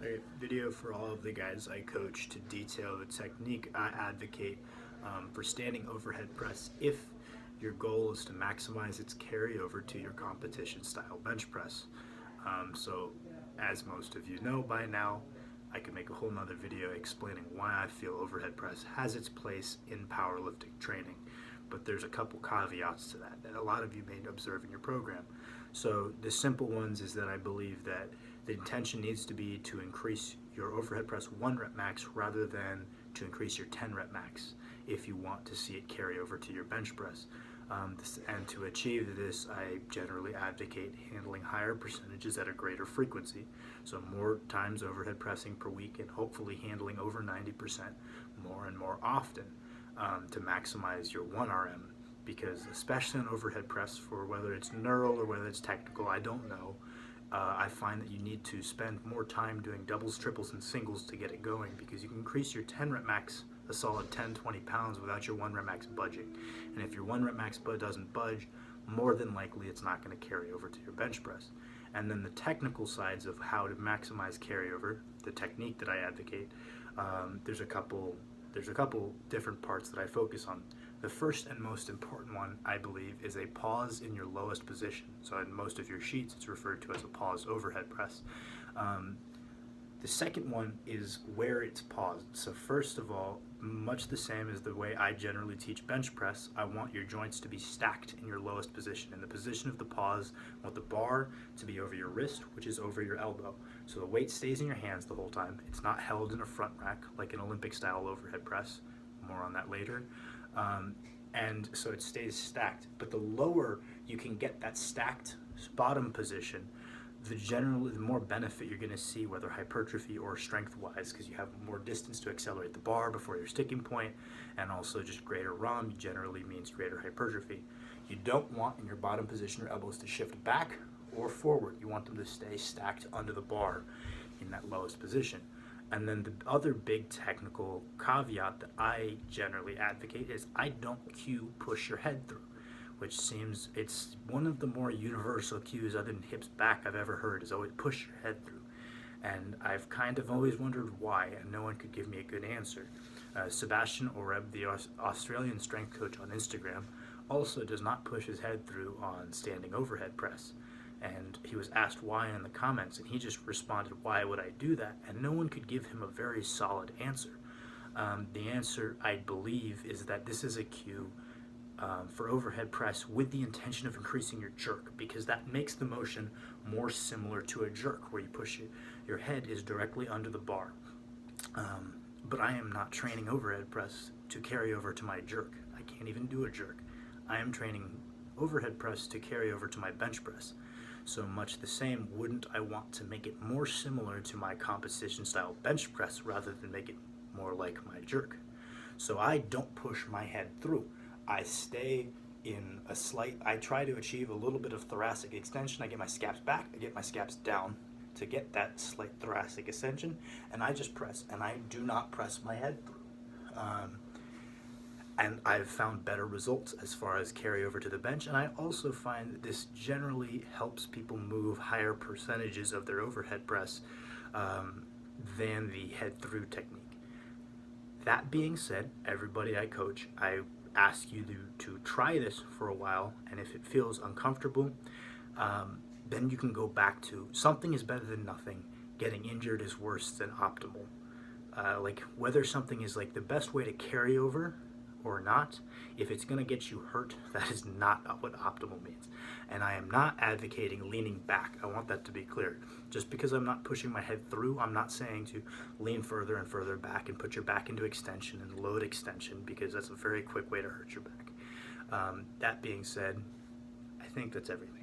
A video for all of the guys I coach to detail the technique I advocate for standing overhead press if your goal is to maximize its carryover to your competition style bench press. So, as most of you know by now, I could make a whole nother video explaining why I feel overhead press has its place in powerlifting training. But there's a couple caveats to that a lot of you may observe in your program. So the simple ones is that I believe that the intention needs to be to increase your overhead press 1 rep max rather than to increase your 10 rep max if you want to see it carry over to your bench press. And to achieve this, I generally advocate handling higher percentages at a greater frequency. So more times overhead pressing per week and hopefully handling over 90% more and more often to maximize your 1 RM. Because especially on overhead press, for whether it's neural or whether it's technical, I don't know, I find that you need to spend more time doing doubles, triples, and singles to get it going, because you can increase your 10 rep max a solid 10-20 pounds without your 1 rep max budging. And if your 1 rep max doesn't budge, more than likely it's not going to carry over to your bench press. And then the technical sides of how to maximize carryover, the technique that I advocate, there's a couple different parts that I focus on. The first and most important one, I believe, is a pause in your lowest position. So in most of your sheets, it's referred to as a pause overhead press. The second one is where it's paused. So first of all, much the same as the way I generally teach bench press, I want your joints to be stacked in your lowest position. In the position of the pause, I want the bar to be over your wrist, which is over your elbow. So the weight stays in your hands the whole time. It's not held in a front rack like an Olympic style overhead press. More on that later. And so it stays stacked. But the lower you can get that stacked bottom position, the more benefit you're going to see, whether hypertrophy or strength-wise, because you have more distance to accelerate the bar before your sticking point, and also just greater ROM generally means greater hypertrophy. You don't want in your bottom position your elbows to shift back or forward. You want them to stay stacked under the bar in that lowest position. And then the other big technical caveat that I generally advocate is I don't cue push your head through, which seems it's one of the more universal cues other than hips back I've ever heard, is always push your head through. And I've kind of always wondered why, and no one could give me a good answer. Sebastian Oreb, the Australian strength coach on Instagram, also does not push his head through on standing overhead press. And he was asked why in the comments, and he just responded, why would I do that? And no one could give him a very solid answer. The answer, I believe, is that this is a cue for overhead press with the intention of increasing your jerk, because that makes the motion more similar to a jerk, where you push it, your head is directly under the bar. But I am not training overhead press to carry over to my jerk. I can't even do a jerk. I am training overhead press to carry over to my bench press. So much the same, wouldn't I want to make it more similar to my competition style bench press rather than make it more like my jerk? So I don't push my head through. I stay in I try to achieve a little bit of thoracic extension. I get my scaps back, I get my scaps down to get that slight thoracic extension, and I just press, and I do not press my head through. And I've found better results as far as carryover to the bench, and I also find that this generally helps people move higher percentages of their overhead press than the head through technique. That being said, everybody I coach, I ask you to try this for a while, and if it feels uncomfortable, then you can go back to something is better than nothing. Getting injured is worse than optimal. Like whether something is like the best way to carry over or not, if it's going to get you hurt, that is not what optimal means. And I am not advocating leaning back. I want that to be clear. Just because I'm not pushing my head through, I'm not saying to lean further and further back and put your back into extension and load extension, because that's a very quick way to hurt your back. That being said, I think that's everything.